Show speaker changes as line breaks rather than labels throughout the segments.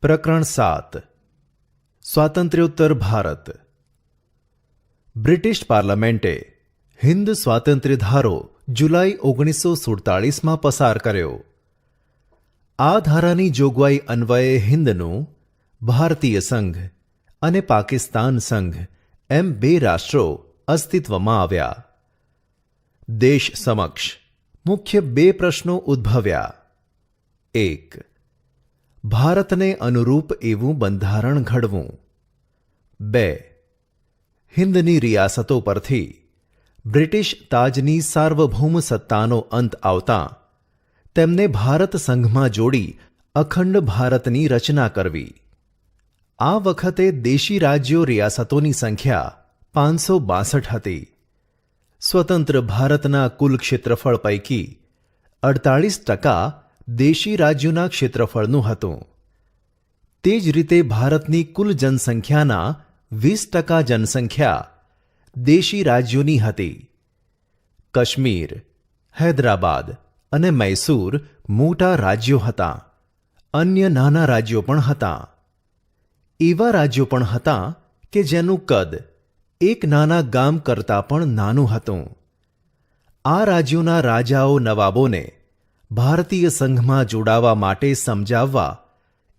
પ્રકરણ 7 સ્વાતંત્ર્યોત્તર ભારત. બ્રિટિશ પાર્લામેન્ટે હિન્દ સ્વાતંત્ર્ય ધારો જુલાઈ 1947માં પસાર કર્યો. આ ધારાની જોગવાઈ અન્વયે હિન્દનું ભારતીય સંઘ અને પાકિસ્તાન સંઘ એમ બે રાષ્ટ્રો અસ્તિત્વમાં આવ્યા. દેશ સમક્ષ મુખ્ય બે પ્રશ્નો ઉદ્ભવ્યા. 1. ભારતને અનુરૂપ એવું બંધારણ ઘડવું. 2. હિન્દની રિયાસતો પરથી બ્રિટિશ તાજની સાર્વભૌમ સત્તાનો અંત આવતાં તેમને ભારત સંઘમાં જોડી અખંડ ભારતની રચના કરવી. આ વખતે દેશી રાજ્યો રિયાસતોની સંખ્યા 562 હતી. સ્વતંત્ર ભારતના કુલ ક્ષેત્રફળ પૈકી 48% દેશી રાજ્યોના ક્ષેત્રફળનું હતું. તે જ રીતે ભારતની કુલ જનસંખ્યાના 20% જનસંખ્યા દેશી રાજ્યોની હતી. કાશ્મીર, હૈદરાબાદ અને મૈસૂર મોટા રાજ્યો હતા. અન્ય નાના રાજ્યો પણ હતા. એવા રાજ્યો પણ હતા કે જેનું કદ એક નાના ગામ કરતાં પણ નાનું હતું. આ રાજ્યોના રાજાઓ નવાબોને ભારતીય સંઘમાં જોડાવા માટે સમજાવવા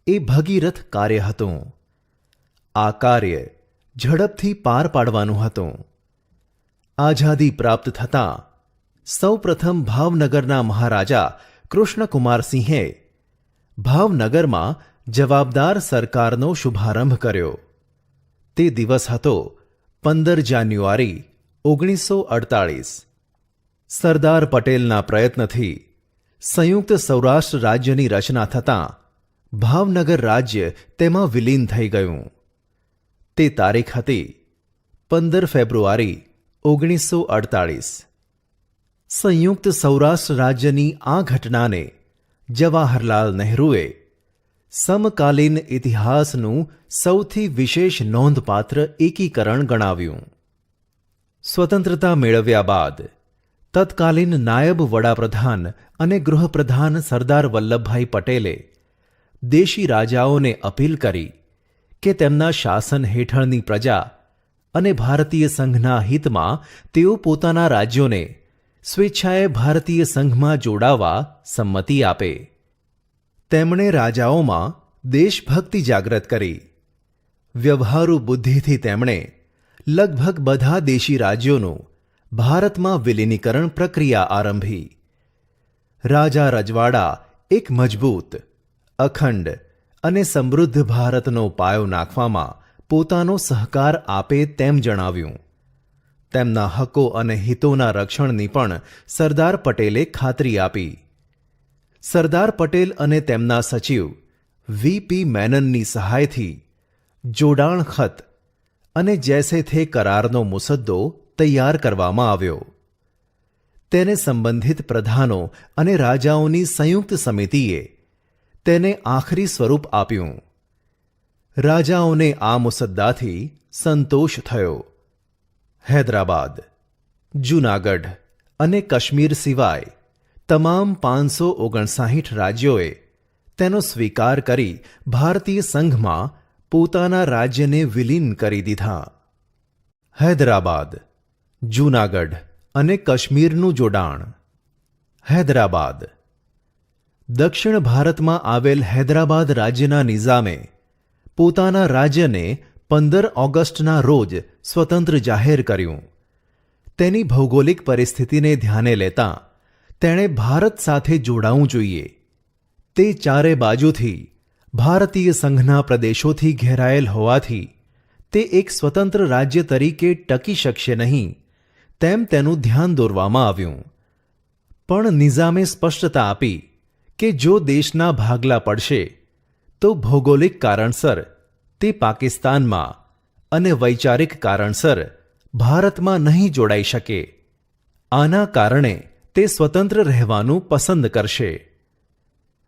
એ ભગીરથ કાર્ય હતું. આ કાર્ય ઝડપથી પાર પાડવાનું હતું. આઝાદી પ્રાપ્ત થતાં સૌપ્રથમ ભાવનગરના મહારાજા કૃષ્ણકુમારસિંહે ભાવનગરમાં જવાબદાર સરકારનો શુભારંભ કર્યો. તે દિવસ હતો 15 જાન્યુઆરી 1948. સરદાર પટેલના પ્રયત્નથી સંયુક્ત સૌરાષ્ટ્ર રાજ્યની રચના થતાં ભાવનગર રાજ્ય તેમાં વિલીન થઈ ગયું. તે તારીખ હતી 15 ફેબ્રુઆરી 1948. સંયુક્ત સૌરાષ્ટ્ર રાજ્યની આ ઘટનાને જવાહરલાલ નહેરુએ સમકાલીન ઇતિહાસનું સૌથી વિશેષ નોંધપાત્ર એકીકરણ ગણાવ્યું. સ્વતંત્રતા મેળવ્યા બાદ તત્કાલીન નાયબ વડાપ્રધાન અને ગૃહપ્રધાન સરદાર વલ્લભભાઈ પટેલે દેશી રાજાઓને અપીલ કરી કે તેમના શાસન હેઠળની પ્રજા અને ભારતીય સંઘના હિતમાં તેઓ પોતાના રાજ્યોને સ્વેચ્છાએ ભારતીય સંઘમાં જોડાવા સંમતિ આપે. તેમણે રાજાઓમાં દેશભક્તિ જાગ્રત કરી. વ્યવહારુ બુદ્ધિથી તેમણે લગભગ બધા દેશી રાજ્યોનું ભારતમાં વિલીનીકરણ પ્રક્રિયા આરંભી. રાજા રજવાડા એક મજબૂત, અખંડ અને સમૃદ્ધ ભારતનો પાયો નાખવામાં પોતાનો સહકાર આપે તેમ જણાવ્યું. તેમના હકો અને હિતોના રક્ષણની પણ સરદાર પટેલે ખાતરી આપી. સરદાર પટેલ અને તેમના સચિવ વી.પી. મેનનની સહાયથી જોડાણ ખત અને જૈસે થે કરારનો મુસદ્દો તૈયાર કરવામાં આવ્યો. તેને સંબંધિત પ્રધાનો અને રાજાઓની સંયુક્ત સમિતિએ તેને આખરી સ્વરૂપ આપ્યું. રાજાઓને આ મુસદ્દાથી સંતોષ થયો. હૈદરાબાદ, જૂનાગઢ અને કાશ્મીર સિવાય તમામ 559 રાજ્યોએ તેનો સ્વીકાર કરી ભારતીય સંઘમાં પોતાના રાજ્યને વિલીન કરી દીધા. હૈદરાબાદ, જૂનાગઢ અને કાશ્મીરનું જોડાણ. હૈદરાબાદ. દક્ષિણ ભારતમાં આવેલ હૈદરાબાદ રાજ્યના નિઝામે પોતાના રાજ્યને 15 ઓગસ્ટના રોજ સ્વતંત્ર જાહેર કર્યું. તેની ભૌગોલિક પરિસ્થિતિને ધ્યાને લેતાં તેણે ભારત સાથે જોડાવું જોઈએ. તે ચારે બાજુથી ભારતીય સંઘના પ્રદેશોથી ઘેરાયેલ હોવાથી તે એક સ્વતંત્ર રાજ્ય તરીકે ટકી શકશે નહીં તેમ તેનું ધ્યાન દોરવામાં આવ્યું. પણ નિઝામે સ્પષ્ટતા આપી કે જો દેશના ભાગલા પડશે તો ભૌગોલિક કારણસર તે પાકિસ્તાનમાં અને વૈચારિક કારણસર ભારતમાં નહીં જોડાઈ શકે. આના કારણે તે સ્વતંત્ર રહેવાનું પસંદ કરશે.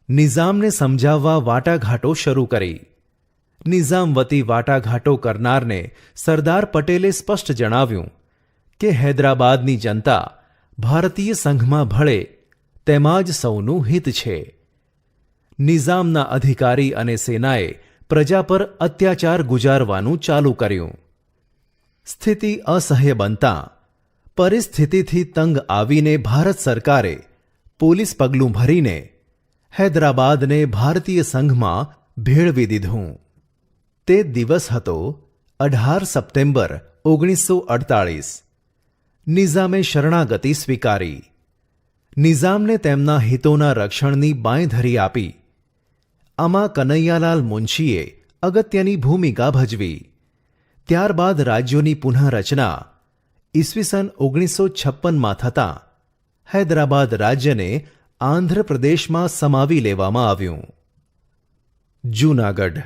નિઝામને સમજાવવા વાટાઘાટો શરૂ કરી. નિઝામ વતી વાટાઘાટો કરનારને સરદાર પટેલે સ્પષ્ટ જણાવ્યું કે હૈદરાબાદની જનતા ભારતીય સંઘમાં ભળે તેમાં જ સૌનું હિત છે. નિઝામના અધિકારી અને સેનાએ પ્રજા પર અત્યાચાર ગુજારવાનું ચાલુ કર્યું. સ્થિતિ અસહ્ય બનતા પરિસ્થિતિથી તંગ આવીને ભારત સરકારે પોલીસ પગલું ભરીને હૈદરાબાદને ભારતીય સંઘમાં ભેળવી દીધું. તે દિવસ હતો 18 સપ્ટેમ્બર 1948. નિઝામે શરણાગતિ સ્વીકારી. નિઝામને તેમના હિતોના રક્ષણની બાંયધરી આપી. આમાં કનૈયાલાલ મુનશીએ અગત્યની ભૂમિકા ભજવી. ત્યારબાદ રાજ્યોની પુનઃરચના ઈસવીસન 1956માં થતાં હૈદરાબાદ રાજ્યને આંધ્રપ્રદેશમાં સમાવી લેવામાં આવ્યું. જૂનાગઢ.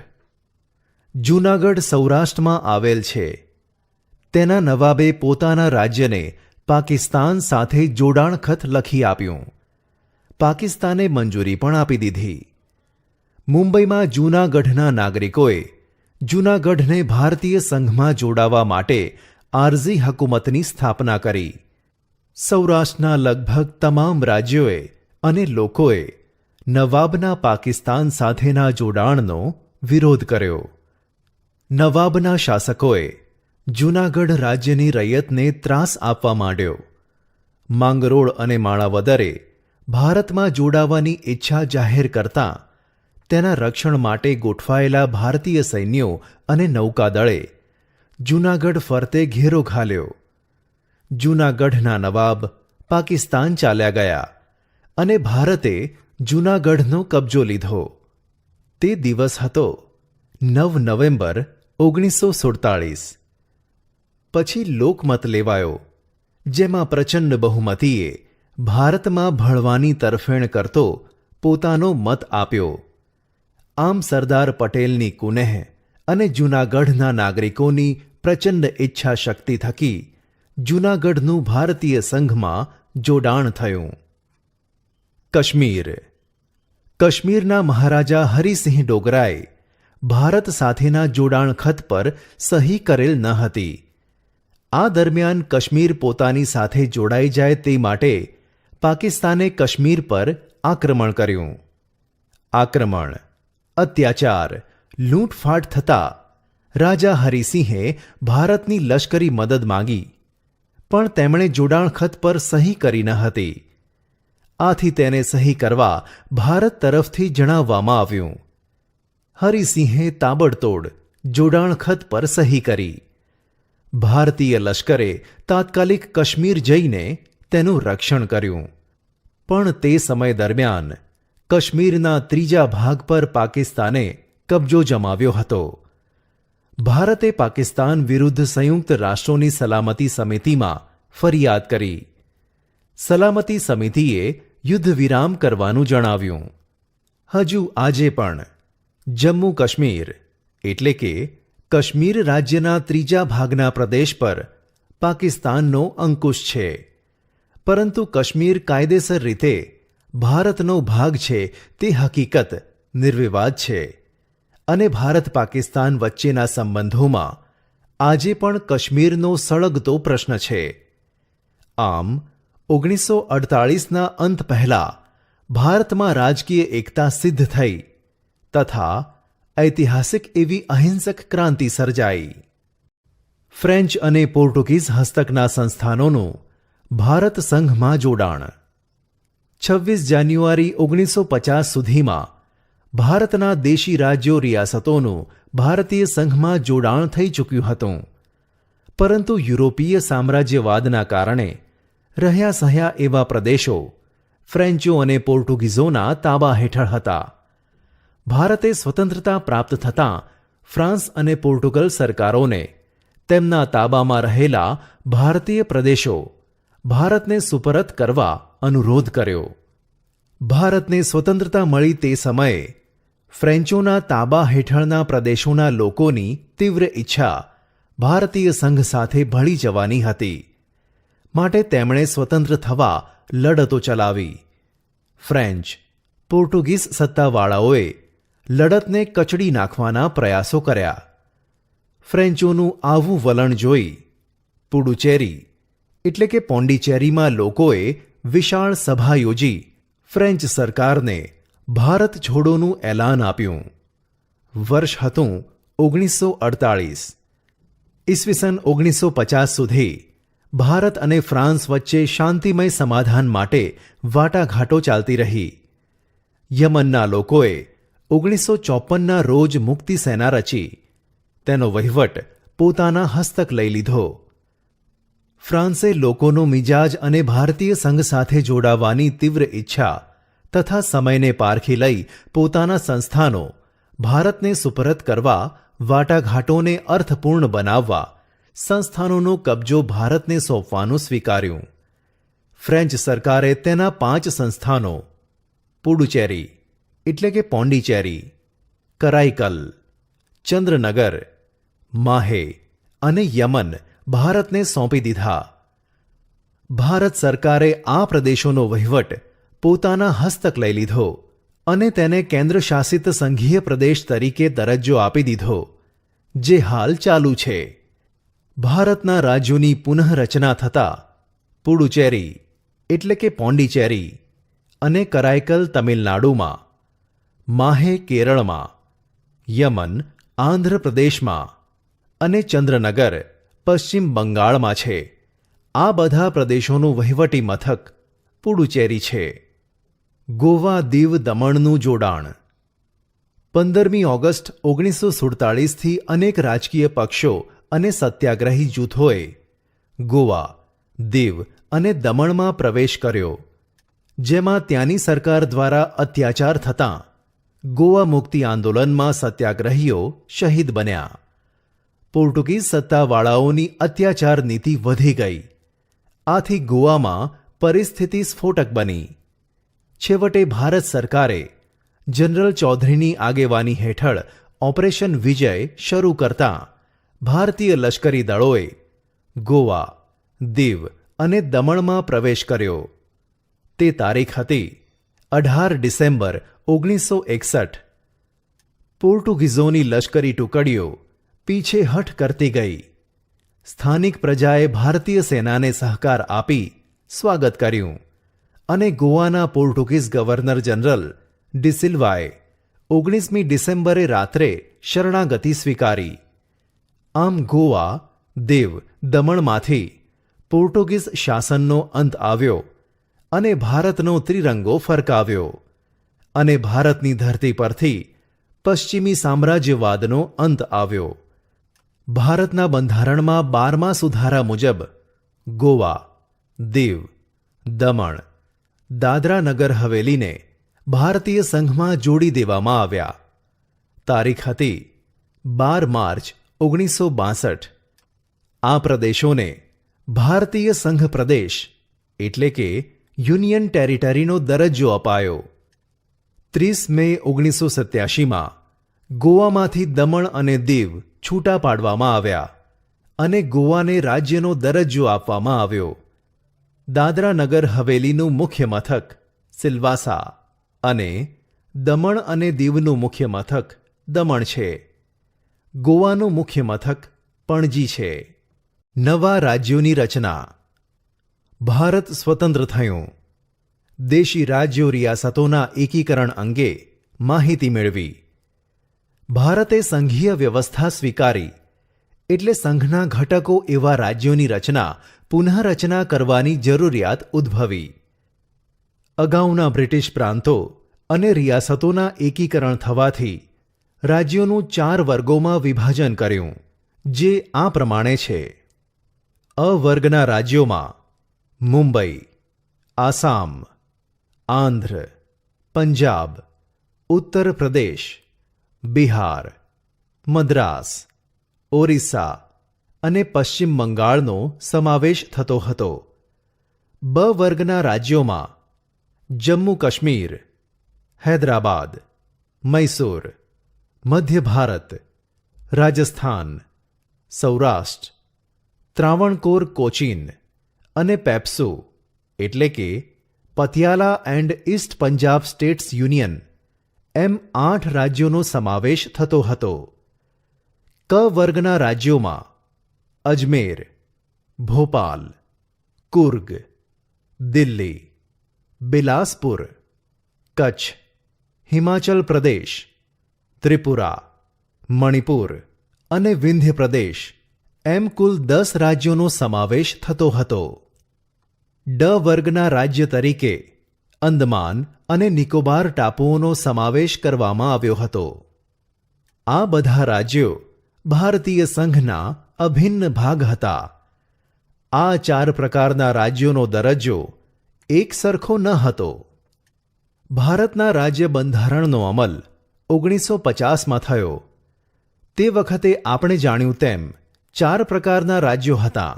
જૂનાગઢ સૌરાષ્ટ્રમાં આવેલ છે. તેના નવાબે પોતાના રાજ્યને પાકિસ્તાન સાથે જોડાણ ખત લખી આપ્યું. પાકિસ્તાને મંજૂરી પણ આપી દીધી. મુંબઈમાં જૂનાગઢના નાગરિકોએ જૂનાગઢને ભારતીય સંઘમાં જોડાવા માટે આરઝી હકુમતની સ્થાપના કરી. સૌરાષ્ટ્રના લગભગ તમામ રાજ્યોએ અને લોકોએ નવાબના પાકિસ્તાન સાથેના જોડાણનો વિરોધ કર્યો. નવાબના શાસકોએ જૂનાગઢ રાજ્યની રૈયતને ત્રાસ આપવા માંડ્યો. માંગરોળ અને માણાવદરે ભારતમાં જોડાવાની ઈચ્છા જાહેર કરતાં તેના રક્ષણ માટે ગોઠવાયેલા ભારતીય સૈન્યો અને નૌકાદળે જૂનાગઢ ફરતે ઘેરો ઘાલ્યો. જૂનાગઢના નવાબ પાકિસ્તાન ચાલ્યા ગયા અને ભારતે જૂનાગઢનો કબજો લીધો. તે દિવસ હતો 9 નવેમ્બર 1947. પછી લોકમત લેવાયો, જેમાં પ્રચંડ બહુમતીએ ભારતમાં ભળવાની તરફેણ કરતો પોતાનો મત આપ્યો. આમ સરદાર પટેલની કુનેહ અને જૂનાગઢના નાગરિકોની પ્રચંડ ઈચ્છા શક્તિ થકી જૂનાગઢનું ભારતીય સંઘમાં જોડાણ થયું. કાશ્મીર. કાશ્મીરના મહારાજા હરિસિંહ ડોગરાએ ભારત સાથેના જોડાણ ખત પર સહી કરેલ ન હતી. આ દરમિયાન કાશ્મીર પોતાની સાથે જોડાઈ જાય તે માટે પાકિસ્તાને કાશ્મીર પર આક્રમણ કર્યું. આક્રમણ, અત્યાચાર, લૂંટફાટ થતાં રાજા હરિસિંહે ભારતની લશ્કરી મદદ માંગી, પણ તેમણે જોડાણ ખત પર સહી કરી ન હતી. આથી તેને સહી કરવા ભારત તરફથી જણાવવામાં આવ્યું. હરિસિંહે તાબડતોડ જોડાણ ખત પર સહી કરી. ભારતીય લશ્કરે તાત્કાલિક કાશ્મીર જઈને તેનું રક્ષણ કર્યું. પણ તે સમય દરમિયાન કાશ્મીરના ત્રીજા ભાગ પર પાકિસ્તાને કબજો જમાવ્યો હતો. ભારતે પાકિસ્તાન વિરુદ્ધ સંયુક્ત રાષ્ટ્રોની સલામતી સમિતિમાં ફરિયાદ કરી. સલામતી સમિતિએ યુદ્ધ વિરામ કરવાનું જણાવ્યું. હજુ આજે પણ જમ્મુ કાશ્મીર એટલે કે કાશ્મીર રાજ્યના ત્રીજા ભાગના પ્રદેશ પર પાકિસ્તાનનો અંકુશ છે. પરંતુ કાશ્મીર કાયદેસર રીતે ભારતનો ભાગ છે તે હકીકત નિર્વિવાદ છે અને ભારત પાકિસ્તાન વચ્ચેના સંબંધોમાં આજે પણ કાશ્મીરનો સળગતો પ્રશ્ન છે. આમ 1948ના અંત પહેલા ભારતમાં રાજકીય એકતા સિદ્ધ થઈ તથા ઐતિહાસિક એવી અહિંસક ક્રાંતિ સર્જાઈ. ફ્રેન્ચ અને પોર્ટુગીઝ હસ્તકના સંસ્થાનોનું ભારત સંઘમાં જોડાણ. 26 જાન્યુઆરી 1950 સુધીમાં ભારતના દેશી રાજ્યો રિયાસતોનું ભારતીય સંઘમાં જોડાણ થઈ ચૂક્યું હતું. પરંતુ યુરોપીય સામ્રાજ્યવાદના કારણે રહ્યા સહ્યા એવા પ્રદેશો ફ્રેન્ચો અને પોર્ટુગીઝોના તાબા હેઠળ હતા. ભારતે સ્વતંત્રતા પ્રાપ્ત થતાં ફ્રાન્સ અને પોર્ટુગલ સરકારોને તેમના તાબામાં રહેલા ભારતીય પ્રદેશો ભારતને સુપરત કરવા અનુરોધ કર્યો. ભારતને સ્વતંત્રતા મળી તે સમયે ફ્રેન્ચોના તાબા હેઠળના પ્રદેશોના લોકોની તીવ્ર ઈચ્છા ભારતીય સંઘ સાથે ભળી જવાની હતી. માટે તેમણે સ્વતંત્ર થવા લડતો ચલાવી. ફ્રેન્ચ, પોર્ટુગીઝ સત્તાવાળાઓએ લડતને કચડી નાખવાના પ્રયાસો કર્યા. ફ્રેન્ચોનું આવું વલણ જોઈ પુડુચેરી એટલે કે પોંડિચેરીમાં લોકોએ વિશાળ સભા યોજી ફ્રેન્ચ સરકારને ભારત છોડોનું એલાન આપ્યું. વર્ષ હતું 1948. ઈસવીસન 1950 સુધી ભારત અને ફ્રાન્સ વચ્ચે શાંતિમય સમાધાન માટે વાટાઘાટો ચાલતી રહી. યમનના લોકોએ 1954ના રોજ મુક્તિ સેના રચી. તેનો વહીવટ પોતાના હસ્તક લઈ લીધો. ફ્રાન્સે લોકોનો મિજાજ અને ભારતીય સંઘ સાથે જોડાવાની તીવ્ર ઈચ્છા તથા સમયને પારખી લઈ પોતાના સંસ્થાનો ભારતને સુપરત કરવા, વાટાઘાટોને અર્થપૂર્ણ બનાવવા સંસ્થાનોનો કબજો ભારતને સોંપવાનું સ્વીકાર્યું. ફ્રેન્ચ સરકારે તેના 5 સંસ્થાનો પુડુચેરી એટલે કે પોંડિચેરી, કરાઈકલ, ચંદ્રનગર, માહે અને યમન ભારતને સોંપી દીધા. ભારત સરકારે આ પ્રદેશોનો વહીવટ પોતાના હસ્તક લઈ લીધો અને તેને કેન્દ્ર શાસિત સંઘીય પ્રદેશ તરીકે દરજ્જો આપી દીધો, જે હાલ ચાલુ છે. ભારતના રાજ્યોની પુનઃરચના થતાં પુડુચેરી એટલે કે પોંડિચેરી અને કરાઈકલ તમિલનાડુમાં, માહે કેરળમાં, યમન આંધ્રપ્રદેશમાં અને ચંદ્રનગર પશ્ચિમ બંગાળમાં છે. આ બધા પ્રદેશોનું વહીવટી મથક પુડુચેરી છે. ગોવા દીવ દમણનું જોડાણ. 15મી ઓગસ્ટ 1947થી અનેક રાજકીય પક્ષો અને સત્યાગ્રહી જૂથોએ ગોવા, દીવ અને દમણમાં પ્રવેશ કર્યો, જેમાં ત્યાંની સરકાર દ્વારા અત્યાચાર થતાં ગોવા મુક્તિ આંદોલનમાં સત્યાગ્રહીઓ શહીદ બન્યા. પોર્ટુગીઝ સત્તાવાળાઓની અત્યાચાર નીતિ વધી ગઈ. આથી ગોવામાં પરિસ્થિતિ સ્ફોટક બની. છેવટે ભારત સરકારે જનરલ ચૌધરીની આગેવાની હેઠળ ઓપરેશન વિજય શરૂ કરતાં ભારતીય લશ્કરી દળોએ ગોવા, દીવ અને દમણમાં પ્રવેશ કર્યો. તે તારીખ હતી 18 ડિસેમ્બર 1961. પોર્ટુગીઝોની લશ્કરી ટુકડીઓ પીછેહઠ કરતી ગઈ. સ્થાનિક પ્રજાએ ભારતીય સેનાને સહકાર આપી સ્વાગત કર્યું અને ગોવાના પોર્ટુગીઝ ગવર્નર જનરલ ડિસિલ્વાએ 19મી ડિસેમ્બરે રાત્રે શરણાગતિ સ્વીકારી. આમ ગોવા, દીવ, દમણમાંથી પોર્ટુગીઝ શાસનનો અંત આવ્યો અને ભારતનો ત્રિરંગો ફરકાવ્યો અને ભારતની ધરતી પરથી પશ્ચિમી સામ્રાજ્યવાદનો અંત આવ્યો. ભારતના બંધારણમાં 12મા સુધારા મુજબ ગોવા, દીવ, દમણ, દાદરા નગર હવેલીને ભારતીય સંઘમાં જોડી દેવામાં આવ્યા. તારીખ હતી 12 માર્ચ 1962. આ પ્રદેશોને ભારતીય સંઘ પ્રદેશ એટલે કે યુનિયન ટેરિટરીનો દરજ્જો અપાયો. 30 મે 1987માં ગોવામાંથી દમણ અને દીવ છૂટા પાડવામાં આવ્યા અને ગોવાને રાજ્યનો દરજ્જો આપવામાં આવ્યો. દાદરા નગર હવેલીનું મુખ્ય મથક સિલ્વાસા અને દમણ અને દીવનું મુખ્ય મથક દમણ છે. ગોવાનું મુખ્ય મથક પણજી છે. નવા રાજ્યોની રચના. ભારત સ્વતંત્ર થયું. દેશી રાજ્યો રિયાસતોના એકીકરણ અંગે માહિતી મેળવી. ભારતે સંઘીય વ્યવસ્થા સ્વીકારી એટલે સંઘના ઘટકો એવા રાજ્યોની રચના પુનઃરચના કરવાની જરૂરિયાત ઉદ્ભવી. અગાઉના બ્રિટિશ પ્રાંતો અને રિયાસતોના એકીકરણ થવાથી રાજ્યોનું 4 વર્ગોમાં વિભાજન કર્યું, જે આ પ્રમાણે છે. અ વર્ગના રાજ્યોમાં મુંબઈ, આસામ, આંધ્ર, પંજાબ, ઉત્તર પ્રદેશ, બિહાર, મદ્રાસ, ઓરિસ્સા અને પશ્ચિમ બંગાળનો સમાવેશ થતો હતો. બ વર્ગના રાજ્યોમાં જમ્મુ કાશ્મીર, હૈદરાબાદ, મૈસૂર, મધ્ય ભારત, રાજસ્થાન, સૌરાષ્ટ્ર, ત્રાવણકોર કોચીન અને પેપ્સુ એટલે કે Patiala and east Punjab states union એમ 8 રાજ્યોનો સમાવેશ થતો હતો. ક વર્ગના રાજ્યોમાં અજમેર, ભોપાલ, કુર્ગ, દિલ્હી, બિલાસપુર, કચ્છ, હિમાચલ પ્રદેશ, ત્રિપુરા, મણિપુર અને વિંધ્ય પ્રદેશ એમ કુલ 10 રાજ્યોનો સમાવેશ થતો હતો. ડ વર્ગના રાજ્ય તરીકે અંદમાન અને નિકોબાર ટાપુઓનો સમાવેશ કરવામાં આવ્યો હતો. આ બધા રાજ્યો ભારતીય સંઘના અભિન્ન ભાગ હતા. આ 4 પ્રકારના રાજ્યોનો દરજ્જો એક સરખો ન હતો. ભારતના રાજ્ય બંધારણનો અમલ 1950માં થયો. તે વખતે આપણે જાણ્યું તેમ 4 પ્રકારના રાજ્યો હતા.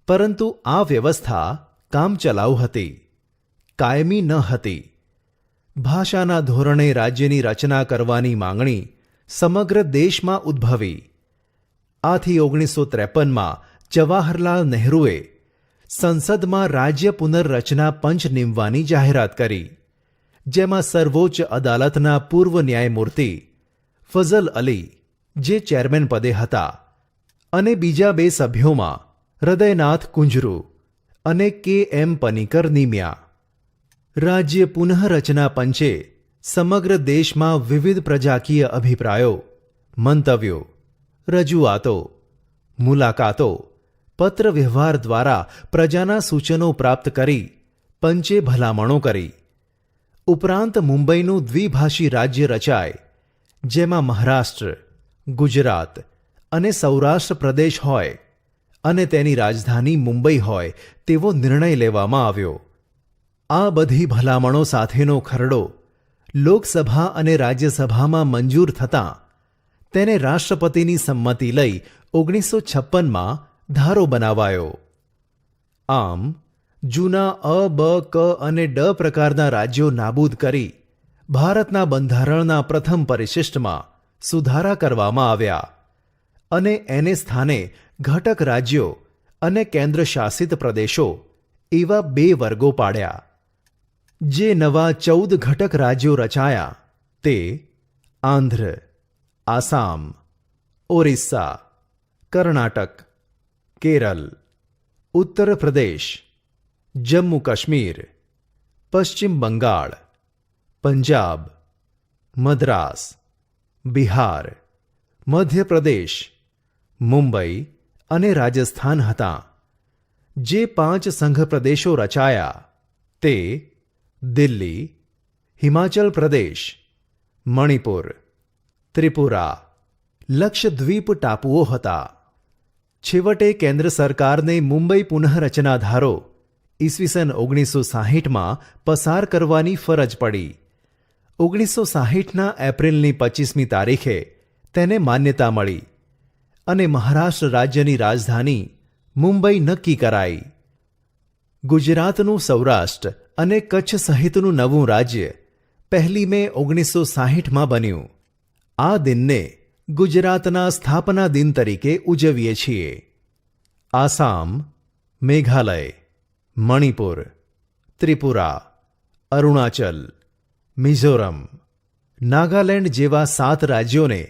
પરંતુ આ વ્યવસ્થા કામચલાઉ હતી, કાયમી ન હતી. ભાષાના ધોરણે રાજ્યની રચના કરવાની માંગણી સમગ્ર દેશમાં ઉદ્ભવી. આથી 1953માં જવાહરલાલ નહેરુએ સંસદમાં રાજ્ય પુનર્રચના પંચ નીમવાની જાહેરાત કરી, જેમાં સર્વોચ્ચ અદાલતના પૂર્વ ન્યાયમૂર્તિ ફઝલ અલી, જે ચેરમેન પદે હતા, અને બીજા 2 સભ્યોમાં હૃદયનાથ કુંજરુ અને કે.એમ. પનીકર નીમ્યા. રાજ્ય પુનઃરચના પંચે સમગ્ર દેશમાં વિવિધ પ્રજાકીય અભિપ્રાયો, મંતવ્યો, રજૂઆતો, મુલાકાતો, પત્ર વ્યવહાર દ્વારા પ્રજાના સૂચનો પ્રાપ્ત કરી પંચે ભલામણો કરી. ઉપરાંત મુંબઈનું દ્વિભાષી રાજ્ય રચાય, જેમાં મહારાષ્ટ્ર, ગુજરાત અને સૌરાષ્ટ્ર પ્રદેશ હોય અને તેની રાજધાની મુંબઈ હોય તેવો નિર્ણય લેવામાં આવ્યો. આ બધી ભલામણો સાથેનો ખરડો લોકસભા અને રાજ્યસભામાં મંજૂર થતાં તેને રાષ્ટ્રપતિની સંમતિ લઈ 1956માં ધારો બનાવાયો. આમ જૂના અ, બ, ક અને ડ પ્રકારના રાજ્યો નાબૂદ કરી ભારતના બંધારણના પ્રથમ પરિશિષ્ટમાં સુધારા કરવામાં આવ્યા અને એને સ્થાને ઘટક રાજ્યો અને કેન્દ્રશાસિત પ્રદેશો એવા 2 વર્ગો પાડ્યા. જે નવા 14 ઘટક રાજ્યો રચાયા તે આંધ્ર, આસામ, ઓરિસ્સા, કર્ણાટક, કેરળ, ઉત્તર પ્રદેશ, જમ્મુ કાશ્મીર, પશ્ચિમ બંગાળ, પંજાબ, મદ્રાસ, બિહાર, મધ્યપ્રદેશ, મુંબઈ અને રાજસ્થાન હતા. જે 5 સંઘ પ્રદેશો રચાયા તે દિલ્હી, હિમાચલ પ્રદેશ, મણિપુર, ત્રિપુરા, લક્ષદ્વીપ ટાપુઓ હતા. છેવટે કેન્દ્ર સરકારને મુંબઈ પુનઃરચના ધારો ઈસવીસન 1960માં પસાર કરવાની ફરજ પડી. 1960ના એપ્રિલની 25મી તારીખે તેને માન્યતા મળી અને મહારાષ્ટ્ર રાજ્યની રાજધાની મુંબઈ નક્કી કરાઈ. ગુજરાતનું સૌરાષ્ટ્ર અને કચ્છ સહિતનું નવું રાજ્ય 1 મે 1960માં બન્યું. આ દિનને ગુજરાતના સ્થાપના દિન તરીકે ઉજવીએ છીએ. આસામ, મેઘાલય, મણિપુર, ત્રિપુરા, અરુણાચલ, મિઝોરમ, નાગાલેન્ડ જેવા 7 રાજ્યોને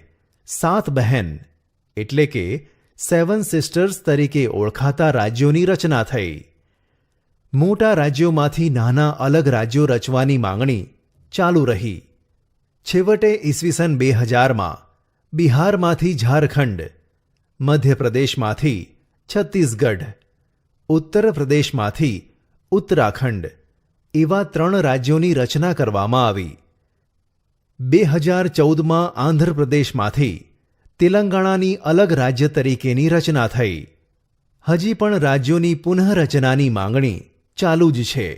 7 બહેન એટલે કે 7 સિસ્ટર્સ તરીકે ઓળખાતા રાજ્યોની રચના થઈ. મોટા રાજ્યોમાંથી નાના અલગ રાજ્યો રચવાની માંગણી ચાલુ રહી. છેવટે ઈસવીસન 2000માં બિહારમાંથી ઝારખંડ, મધ્યપ્રદેશમાંથી છત્તીસગઢ, ઉત્તર પ્રદેશમાંથી ઉત્તરાખંડ એવા 3 રાજ્યોની રચના કરવામાં આવી. 2014માં આંધ્રપ્રદેશમાંથી તેલંગાણાની અલગ રાજ્ય તરીકેની રચના થઈ. હજી પણ રાજ્યોની પુનઃરચનાની માંગણી ચાલુ જ છે,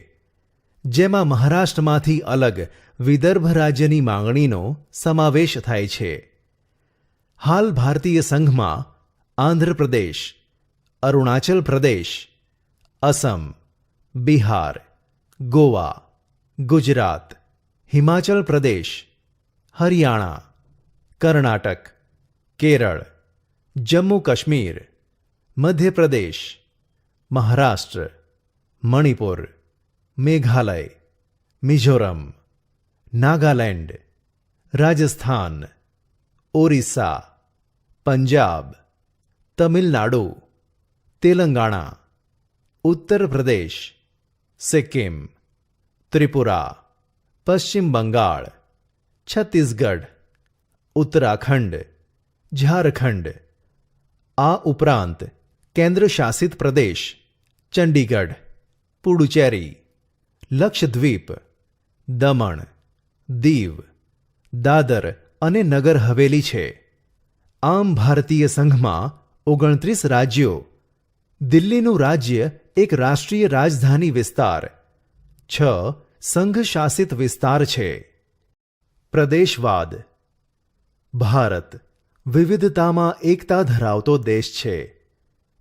જેમાં મહારાષ્ટ્રમાંથી અલગ વિદર્ભ રાજ્યની માંગણીનો સમાવેશ થાય છે. હાલ ભારતીય સંઘમાં આંધ્રપ્રદેશ, અરુણાચલ પ્રદેશ, અસમ, બિહાર, ગોવા, ગુજરાત, હિમાચલ પ્રદેશ, હરિયાણા, કર્ણાટક, કેરળ, જમ્મુ કાશ્મીર, મધ્યપ્રદેશ, મહારાષ્ટ્ર, મણિપુર, મેઘાલય, મિઝોરમ, નાગાલેન્ડ, રાજસ્થાન, ઓરિસ્સા, પંજાબ, તમિલનાડુ, તેલંગાણા, ઉત્તર પ્રદેશ, સિક્કિમ, ત્રિપુરા, પશ્ચિમ બંગાળ, છત્તીસગઢ, ઉત્તરાખંડ, ઝારખંડ. આ ઉપરાંત કેન્દ્ર શાસિત પ્રદેશ ચંડીગઢ, પુડુચેરી, લક્ષદ્વીપ, દમણ, દીવ, દાદર અને નગર હવેલી છે. આમ ભારતીય સંઘમાં 29 રાજ્યો. દિલ્હીનું રાજ્ય એક રાષ્ટ્રીય રાજધાની વિસ્તાર. 6 સંઘ શાસિત વિસ્તાર છે. પ્રદેશવાદ. ભારત વિવિધતામાં એકતા ધરાવતો દેશ છે,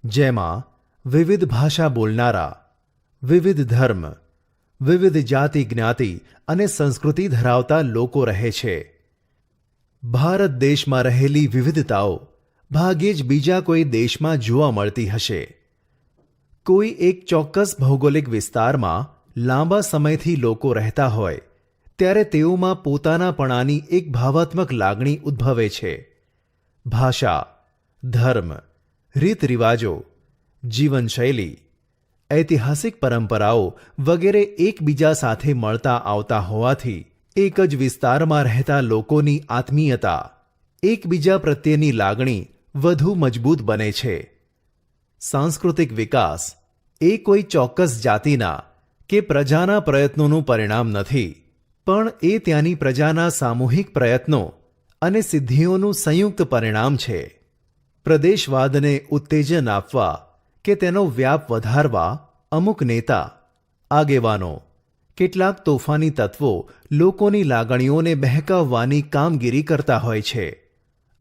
જેમાં વિવિધ ભાષા બોલનારા, વિવિધ ધર્મ, વિવિધ જાતિ જ્ઞાતિ અને સંસ્કૃતિ ધરાવતા લોકો રહે છે. ભારત દેશમાં રહેલી વિવિધતાઓ ભાગ્યે જ બીજા કોઈ દેશમાં જોવા મળતી હશે. કોઈ એક ચોક્કસ ભૌગોલિક વિસ્તારમાં લાંબા સમયથી લોકો રહેતા હોય ત્યારે તેઓમાં પોતાનાપણાની એક ભાવાત્મક લાગણી ઉદ્ભવે છે. ભાષા, ધર્મ, રીત રિવાજો, જીવનશૈલી, ઐતિહાસિક પરંપરાઓ વગેરે એકબીજા સાથે મળતા આવતા હોવાથી એક જ વિસ્તારમાં રહેતા લોકોની આત્મીયતા, એકબીજા પ્રત્યેની લાગણી વધુ મજબૂત બને છે. સાંસ્કૃતિક વિકાસ એ કોઈ ચોક્કસ જાતિના કે પ્રજાના પ્રયત્નોનું પરિણામ નથી, પણ એ ત્યાંની પ્રજાના સામૂહિક પ્રયત્નો અને સિદ્ધિઓનું સંયુક્ત પરિણામ છે. પ્રદેશવાદને ઉત્તેજન આપવા કે તેનો વ્યાપ વધારવા અમુક નેતા, આગેવાનો, કેટલાક તોફાની તત્વો લોકોની લાગણીઓને બહેકાવવાની કામગીરી કરતા હોય છે.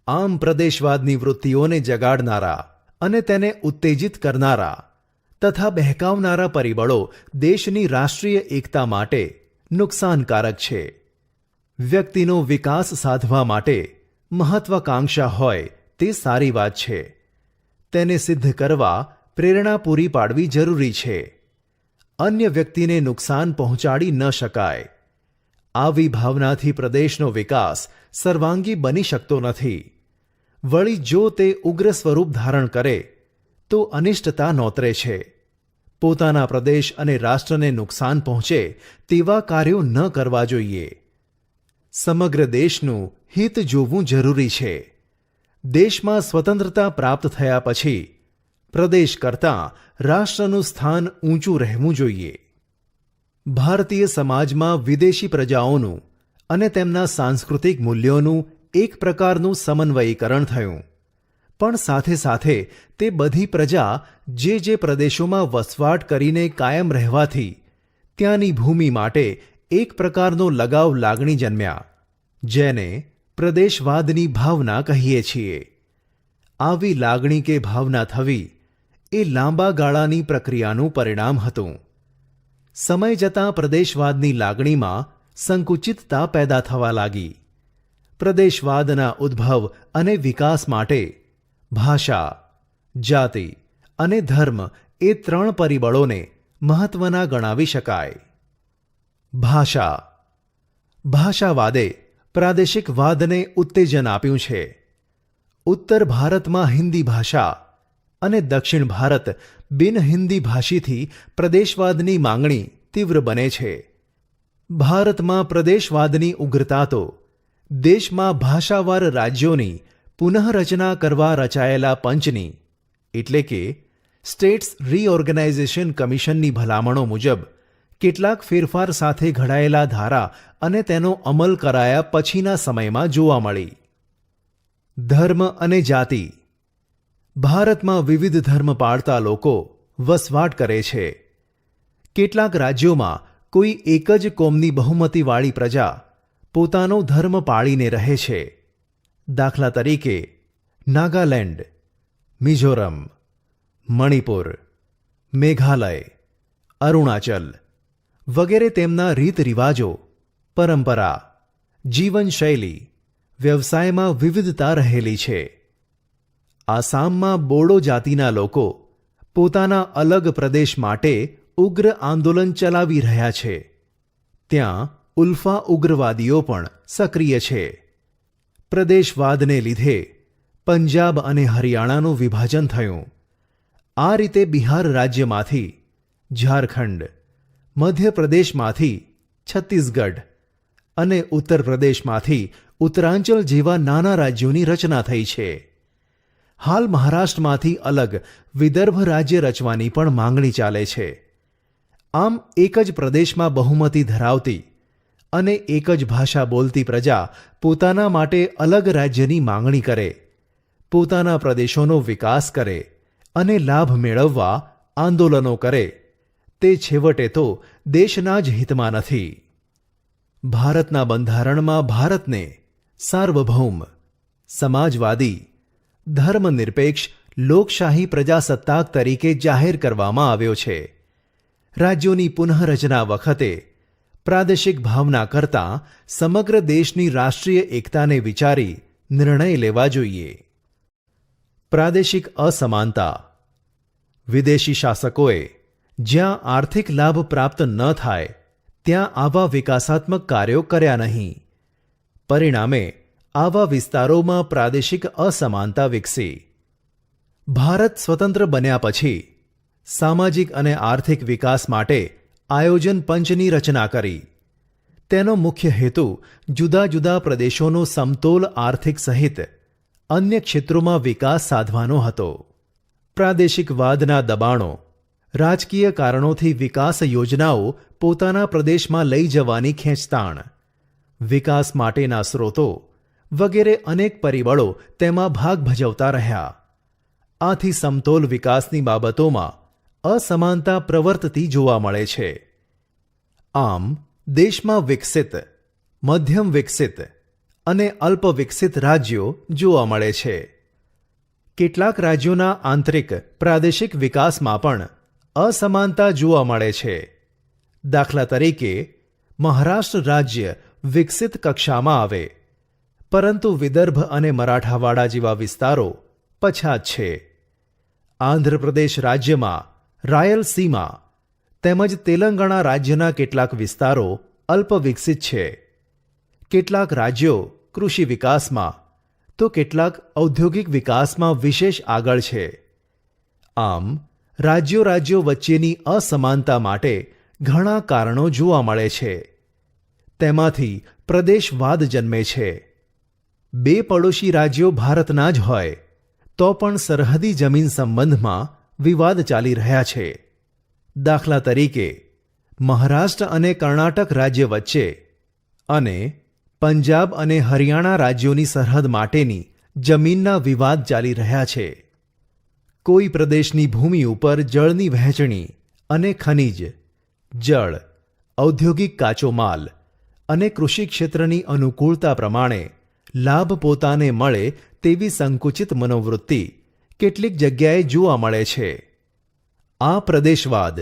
આમ પ્રદેશવાદની વૃત્તિઓને જગાડનારા અને તેને ઉત્તેજિત કરનારા તથા બહેકાવનારા પરિબળો દેશની રાષ્ટ્રીય એકતા માટે નુકસાનકારક છે. વ્યક્તિનો વિકાસ સાધવા માટે મહત્વાકાંક્ષા હોય તે સારી વાત છે. તેને સિદ્ધ કરવા પ્રેરણા પૂરી પાડવી જરૂરી છે. અન્ય વ્યક્તિને નુકસાન પહોંચાડી ન શકાય. આવી ભાવનાથી પ્રદેશનો વિકાસ સર્વાંગી બની શકતો નથી. વળી જો તે ઉગ્ર સ્વરૂપ ધારણ કરે તો અનિષ્ટતા નોતરે છે. પોતાના પ્રદેશ અને રાષ્ટ્રને નુકસાન પહોંચે તેવા કાર્યો ન કરવા જોઈએ. સમગ્ર દેશનું હિત જોવું જરૂરી છે. દેશમાં સ્વતંત્રતા પ્રાપ્ત થયા પછી પ્રદેશ કરતાં રાષ્ટ્રનું સ્થાન ઊંચું રહેવું જોઈએ. ભારતીય સમાજમાં વિદેશી પ્રજાઓનું અને તેમના સાંસ્કૃતિક મૂલ્યોનું એક પ્રકારનું સમન્વયીકરણ થયું, પણ સાથે સાથે તે બધી પ્રજા જે પ્રદેશોમાં વસવાટ કરીને કાયમ રહેવાથી ત્યાંની ભૂમિ માટે એક પ્રકારનો લગાવ લાગણી જન્મ્યા, જેને પ્રદેશવાદની ભાવના કહીએ છીએ. આવી લાગણી કે ભાવના થવી એ લાંબા ગાળાની પ્રક્રિયાનું પરિણામ હતું. સમય જતાં પ્રદેશવાદની લાગણીમાં સંકુચિતતા પેદા થવા લાગી. પ્રદેશવાદના ઉદ્ભવ અને વિકાસ માટે ભાષા, જાતિ અને ધર્મ એ 3 પરિબળોને મહત્વના ગણાવી શકાય. ભાષા. ભાષાવાદે પ્રાદેશિકવાદને ઉત્તેજન આપ્યું છે. ઉત્તર ભારતમાં હિન્દી ભાષા અને દક્ષિણ ભારત બિન હિન્દી ભાષીથી પ્રદેશવાદની માંગણી તીવ્ર બને છે. ભારતમાં પ્રદેશવાદની ઉગ્રતા તો દેશમાં ભાષાવાર રાજ્યોની પુનઃરચના કરવા રચાયેલા પંચની એટલે કે સ્ટેટ્સ રીઓર્ગેનાઇઝેશન કમિશનની ભલામણો મુજબ કેટલાક ફેરફાર સાથે ઘડાયેલા ધારા અને તેનો અમલ કરાયા પછીના સમયમાં જોવા મળી. ધર્મ અને જાતિ. ભારતમાં વિવિધ ધર્મ પાળતા લોકો વસવાટ કરે છે. કેટલાક રાજ્યોમાં કોઈ એક જ કોમની બહુમતીવાળી પ્રજા પોતાનો ધર્મ પાળીને રહે છે. દાખલા તરીકે નાગાલેન્ડ, મિઝોરમ, મણિપુર, મેઘાલય, અરુણાચલ વગેરે તેમના રીત રિવાજો, પરંપરા, જીવનશૈલી, વ્યવસાયમાં વિવિધતા રહેલી છે. આસામમાં બોડો જાતિના લોકો પોતાના અલગ પ્રદેશ માટે ઉગ્ર આંદોલન ચલાવી રહ્યા છે. ત્યાં ઉલ્ફા ઉગ્રવાદીઓ પણ સક્રિય છે. પ્રદેશવાદને લીધે પંજાબ અને હરિયાણાનું વિભાજન થયું. આ રીતે બિહાર રાજ્યમાંથી ઝારખંડ, મધ્યપ્રદેશમાંથી છત્તીસગઢ અને ઉત્તર પ્રદેશમાંથી ઉત્તરાંચલ જેવા નાના રાજ્યોની રચના થઈ છે. હાલ મહારાષ્ટ્રમાંથી અલગ વિદર્ભ રાજ્ય રચવાની પણ માંગણી ચાલે છે. આમ એક જ પ્રદેશમાં બહુમતી ધરાવતી અને એક જ ભાષા બોલતી પ્રજા પોતાના માટે અલગ રાજ્યની માંગણી કરે, પોતાના પ્રદેશોનો વિકાસ કરે અને લાભ મેળવવા આંદોલનો કરે, તે છેવટે તો દેશના જ હિતમાં નથી. ભારતના બંધારણમાં ભારતને સાર્વભૌમ, સમાજવાદી, ધર્મનિરપેક્ષ લોકશાહી પ્રજાસત્તાક તરીકે જાહેર કરવામાં આવ્યો છે. રાજ્યોની પુનઃરચના વખતે પ્રાદેશિક ભાવના કરતાં સમગ્ર દેશની રાષ્ટ્રીય એકતાને વિચારી નિર્ણય લેવા જોઈએ. પ્રાદેશિક અસમાનતા. વિદેશી શાસકોએ જ્યાં આર્થિક લાભ પ્રાપ્ત ન થાય ત્યાં આવા વિકાસાત્મક કાર્યો કર્યા નહીં. પરિણામે આવા વિસ્તારોમાં પ્રાદેશિક અસમાનતા વિકસી. ભારત સ્વતંત્ર બન્યા પછી સામાજિક અને આર્થિક વિકાસ માટે આયોજન પંચની રચના કરી. તેનો મુખ્ય હેતુ જુદા જુદા પ્રદેશોનો સમતોલ આર્થિક સહિત અન્ય ક્ષેત્રોમાં વિકાસ સાધવાનો હતો. પ્રાદેશિકવાદના દબાણો, રાજકીય કારણોથી વિકાસ યોજનાઓ પોતાના પ્રદેશમાં લઈ જવાની ખેંચતાણ, વિકાસ માટેના સ્રોતો વગેરે અનેક પરિબળો તેમાં ભાગ ભજવતા રહ્યા. આથી સમતોલ વિકાસની બાબતોમાં અસમાનતા પ્રવર્તતી જોવા મળે છે. આમ દેશમાં વિકસિત, મધ્યમ વિકસિત અને અલ્પ વિકસિત રાજ્યો જોવા મળે છે. કેટલાક રાજ્યોના આંતરિક પ્રાદેશિક વિકાસમાં પણ અસમાનતા જોવા મળે છે. દાખલા તરીકે મહારાષ્ટ્ર રાજ્ય વિકસિત કક્ષામાં આવે, પરંતુ વિદર્ભ અને મરાઠાવાડા જેવા વિસ્તારો પછાત છે. આંધ્રપ્રદેશ રાજ્યમાં રાયલસીમા તેમજ તેલંગાણા રાજ્યના કેટલાક વિસ્તારો અલ્પ વિકસિત છે. કેટલાક રાજ્યો કૃષિ વિકાસમાં તો કેટલાક ઔદ્યોગિક વિકાસમાં વિશેષ આગળ છે. આમ રાજ્યો વચ્ચેની અસમાનતા માટે ઘણા કારણો જોવા મળે છે. તેમાંથી પ્રદેશવાદ જન્મે છે. બે પડોશી રાજ્યો ભારતના જ હોય તો પણ સરહદી જમીન સંબંધમાં વિવાદ ચાલી રહ્યા છે. દાખલા તરીકે મહારાષ્ટ્ર અને કર્ણાટક રાજ્ય વચ્ચે અને પંજાબ અને હરિયાણા રાજ્યોની સરહદ માટેની જમીનના વિવાદ ચાલી રહ્યા છે. કોઈ પ્રદેશની ભૂમિ ઉપર જળની વહેંચણી અને ખનિજ, જળ, ઔદ્યોગિક કાચો માલ અને કૃષિ ક્ષેત્રની અનુકૂળતા પ્રમાણે લાભ પોતાને મળે તેવી સંકુચિત મનોવૃત્તિ કેટલીક જગ્યાએ જોવા મળે છે. આ પ્રદેશવાદ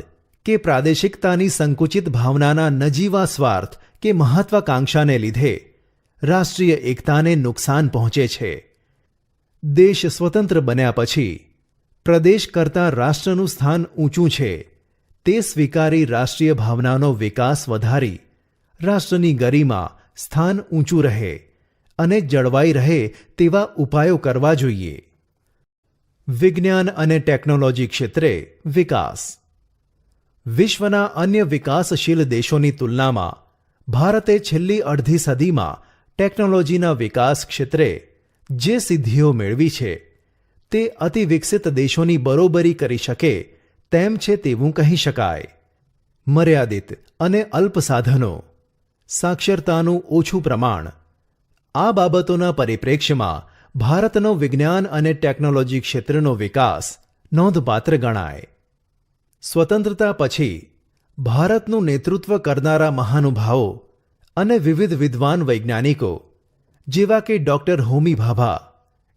કે પ્રાદેશિકતાની સંકુચિત ભાવનાના નજીવા સ્વાર્થ કે મહત્વાકાંક્ષાને લીધે રાષ્ટ્રીય એકતાને નુકસાન પહોંચે છે. દેશ સ્વતંત્ર બન્યા પછી પ્રદેશ કરતાં રાષ્ટ્રનું સ્થાન ઊંચું છે તે સ્વીકારી રાષ્ટ્રીય ભાવનાનો વિકાસ વધારી રાષ્ટ્રની ગરિમા, સ્થાન ઊંચું રહે અને જળવાઈ રહે તેવા ઉપાયો કરવા જોઈએ. વિજ્ઞાન અને ટેકનોલોજી ક્ષેત્રે વિકાસ. વિશ્વના અન્ય વિકાસશીલ દેશોની તુલનામાં ભારતે છેલ્લી અડધી સદીમાં ટેકનોલોજીના વિકાસ ક્ષેત્રે જે સિદ્ધિઓ મેળવી છે તે અતિ વિકસિત દેશોની બરોબરી કરી શકે તેમ છે તેવું કહી શકાય. મર્યાદિત અને અલ્પ સાધનો, સાક્ષરતાનું ઓછું પ્રમાણ, આ બાબતોના પરિપ્રેક્ષ્યમાં ભારતનો વિજ્ઞાન અને ટેકનોલોજી ક્ષેત્રનો વિકાસ નોંધપાત્ર ગણાય. સ્વતંત્રતા પછી ભારતનું નેતૃત્વ કરનારા મહાનુભાવો અને વિવિધ વિદ્વાન વૈજ્ઞાનિકો જેવા કે ડૉક્ટર હોમી ભાભા,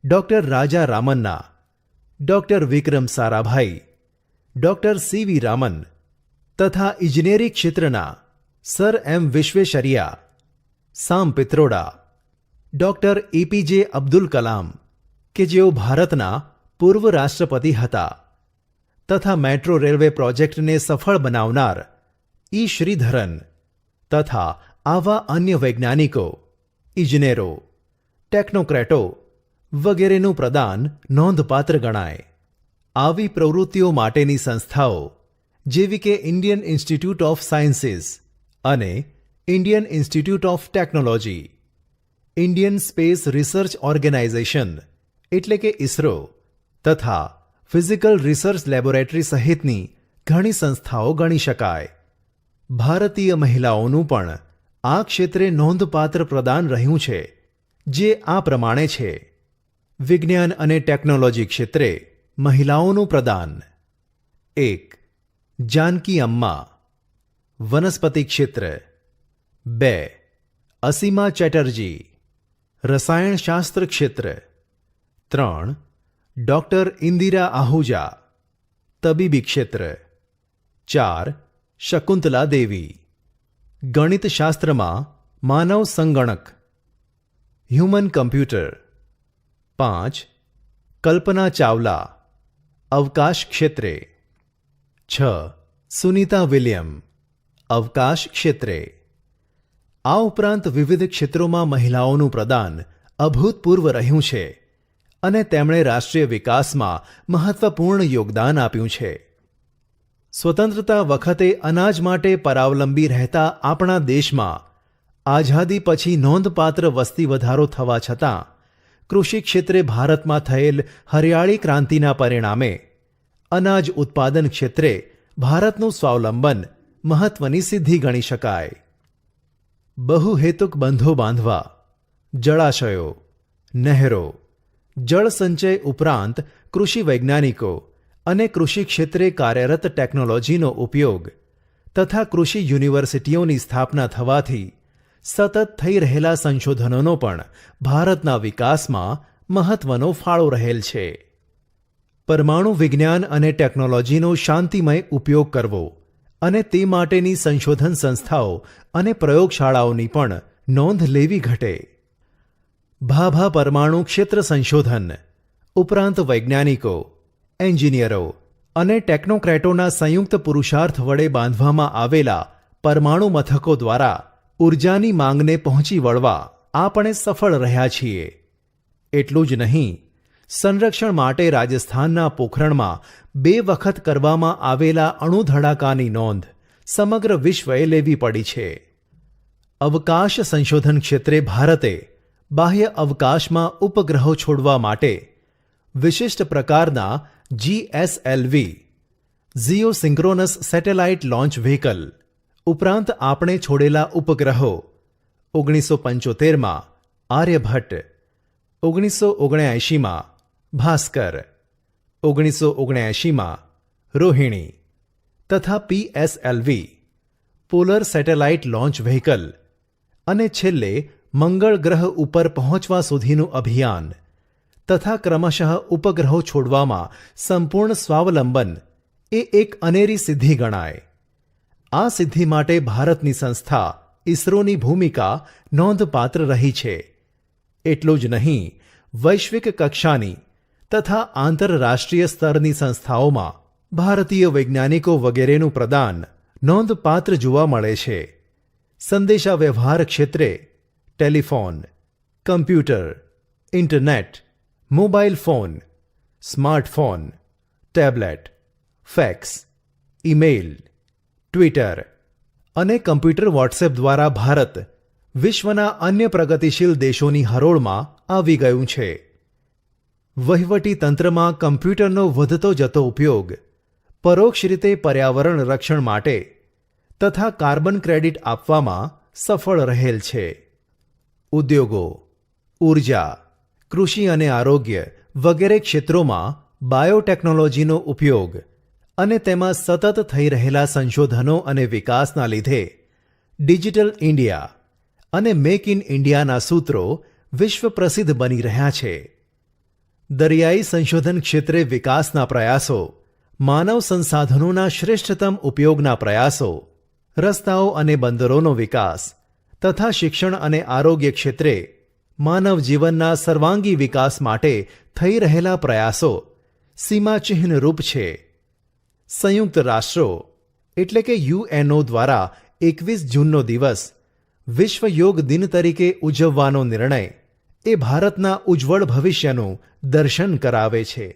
ડૉક્ટર રાજા Ramanna, doctor Vikram Sarabhai, doctor C V Raman તથા ઇજનેરી ક્ષેત્રના સર એમ વિશ્વેશ્વરૈયા, સામ પિત્રોડા, ડૉક્ટર એપીજે અબ્દુલ કલામ કે જેઓ ભારતના પૂર્વ રાષ્ટ્રપતિ હતા તથા મેટ્રો રેલવે પ્રોજેક્ટને સફળ બનાવનાર ઈ શ્રીધરન તથા આવા અન્ય વૈજ્ઞાનિકો, ઇજનેરો, ટેકનોક્રેટો વગેરેનું પ્રદાન નોંધપાત્ર ગણાય. આવી પ્રવૃત્તિઓ માટેની સંસ્થાઓ જેવી કે ઇન્ડિયન ઇન્સ્ટિટ્યૂટ ઓફ સાયન્સીસ અને Indian Institute of Technology, Indian Space Research Organisation એટલે કે ઇસરો તથા ફિઝિકલ રિસર્ચ લેબોરેટરી સહિતની ઘણી સંસ્થાઓ ગણી શકાય. ભારતીય મહિલાઓનું પણ આ ક્ષેત્રે નોંધપાત્ર પ્રદાન રહ્યું છે, જે આ પ્રમાણે છે. વિજ્ઞાન અને ટેકનોલોજી ક્ષેત્રે મહિલાઓનું પ્રદાન: 1. જાનકી અમ્મા. વનસ્પતિ ક્ષેત્ર: 2. અસીમા ચેટર્જી. રસાયણશાસ્ત્ર ક્ષેત્ર: 3. ડોક્ટર ઇન્દિરા આહુજા. તબીબી ક્ષેત્ર: 4. શકુંતલા દેવી. ગણિતશાસ્ત્રમાં માનવ સંગણક હ્યુમન કમ્પ્યુટર: 5. કલ્પના ચાવલા. અવકાશ ક્ષેત્રે: 6. સુનીતા વિલિયમ. અવકાશ ક્ષેત્રે. આ ઉપરાંત વિવિધ ક્ષેત્રોમાં મહિલાઓનું પ્રદાન અભૂતપૂર્વ રહ્યું છે અને તેમણે રાષ્ટ્રીય વિકાસમાં મહત્વપૂર્ણ યોગદાન આપ્યું છે. સ્વતંત્રતા વખતે અનાજ માટે પરાવલંબી રહેતા આપણા દેશમાં આઝાદી પછી નોંધપાત્ર વસ્તી વધારો થવા છતાં કૃષિ ક્ષેત્રે ભારતમાં થયેલ હરિયાળી ક્રાંતિના પરિણામે અનાજ ઉત્પાદન ક્ષેત્રે ભારતનું સ્વાવલંબન મહત્વની સિદ્ધિ ગણી શકાય. બહુહેતુક બંધો બાંધવા, જળાશયો, નહેરો, જળ સંચય ઉપરાંત કૃષિ વૈજ્ઞાનિકો અને કૃષિ ક્ષેત્રે કાર્યરત ટેકનોલોજીનો ઉપયોગ તથા કૃષિ યુનિવર્સિટીઓની સ્થાપના થવાથી સતત થઈ રહેલા સંશોધનોનો પણ ભારતના વિકાસમાં મહત્વનો ફાળો રહેલ છે. પરમાણુ વિજ્ઞાન અને ટેકનોલોજીનો શાંતિમય ઉપયોગ કરવો અને તે માટેની સંશોધન સંસ્થાઓ અને પ્રયોગશાળાઓની પણ નોંધ લેવી ઘટે. ભાભા પરમાણુ ક્ષેત્ર સંશોધન ઉપરાંત વૈજ્ઞાનિકો, એન્જિનિયરો અને ટેકનોક્રેટોના સંયુક્ત પુરુષાર્થ વડે બાંધવામાં આવેલા પરમાણુ મથકો દ્વારા ઉર્જાની માંગને પહોંચી વળવા આપણે સફળ રહ્યા છીએ. એટલું જ નહીં, સંરક્ષણ માટે રાજસ્થાનના પોખરણમાં 2 વખત કરવામાં આવેલા અણુ ધડાકાની નોંધ સમગ્ર વિશ્વએ લેવી પડી છે. અવકાશ સંશોધન ક્ષેત્રે ભારતે બાહ્ય અવકાશમાં ઉપગ્રહો છોડવા માટે વિશિષ્ટ પ્રકારના GSLV જીઓસિન્ક્રોનસ સેટેલાઇટ લોન્ચ વ્હીકલ ઉપરાંત આપણે છોડેલા ઉપગ્રહો 1975માં આર્યભટ્ટ, 1979માં ભાસ્કર, 1979માં રોહિણી તથા PSLV polar satellite launch vehicle અને છેલ્લે મંગળ ગ્રહ ઉપર પહોંચવા સુધીનું અભિયાન તથા ક્રમશઃ ઉપગ્રહો છોડવામાં સંપૂર્ણ સ્વાવલંબન એ એક અનેરી સિદ્ધિ ગણાય. આ સિદ્ધિ માટે ભારતની સંસ્થા ઇસરોની ભૂમિકા નોંધપાત્ર રહી છે. એટલું જ નહીં, વૈશ્વિક કક્ષાની તથા આંતરરાષ્ટ્રીય સ્તરની સંસ્થાઓમાં ભારતીય વૈજ્ઞાનિકો વગેરેનું પ્રદાન નોંધપાત્ર જોવા મળે છે. સંદેશાવ્યવહાર ક્ષેત્રે telephone, computer, internet, mobile phone, smartphone, tablet, fax, email, Twitter અને કમ્પ્યુટર વોટ્સએપ દ્વારા ભારત વિશ્વના અન્ય પ્રગતિશીલ દેશોની હરોળમાં આવી ગયું છે. વહીવટી તંત્રમાં કમ્પ્યુટરનો વધતો જતો ઉપયોગ પરોક્ષ રીતે પર્યાવરણ રક્ષણ માટે તથા કાર્બન ક્રેડિટ આપવામાં સફળ રહેલ છે. ઉદ્યોગો, ઊર્જા, કૃષિ અને આરોગ્ય વગેરે ક્ષેત્રોમાં બાયોટેકનોલોજીનો ઉપયોગ અને તેમાં સતત થઈ રહેલા સંશોધનો અને વિકાસના લીધે ડિજિટલ ઇન્ડિયા અને મેક ઇન ઇન્ડિયાના સૂત્રો વિશ્વ પ્રસિદ્ધ બની રહ્યા છે. દરિયાઈ સંશોધન ક્ષેત્રે વિકાસના પ્રયાસો, માનવ સંસાધનોના શ્રેષ્ઠતમ ઉપયોગના પ્રયાસો, રસ્તાઓ અને બંદરોનો વિકાસ તથા શિક્ષણ અને આરોગ્ય ક્ષેત્રે માનવ જીવનના સર્વાંગી વિકાસ માટે થઈ રહેલા પ્રયાસો સીમાચિહ્નરૂપ છે. સંયુક્ત રાષ્ટ્રો એટલે કે UNO દ્વારા 21 જૂનનો દિવસ વિશ્વ યોગ દિન તરીકે ઉજવવાનો નિર્ણય એ ભારતના ઉજ્જવળ ભવિષ્યનું દર્શન કરાવે છે.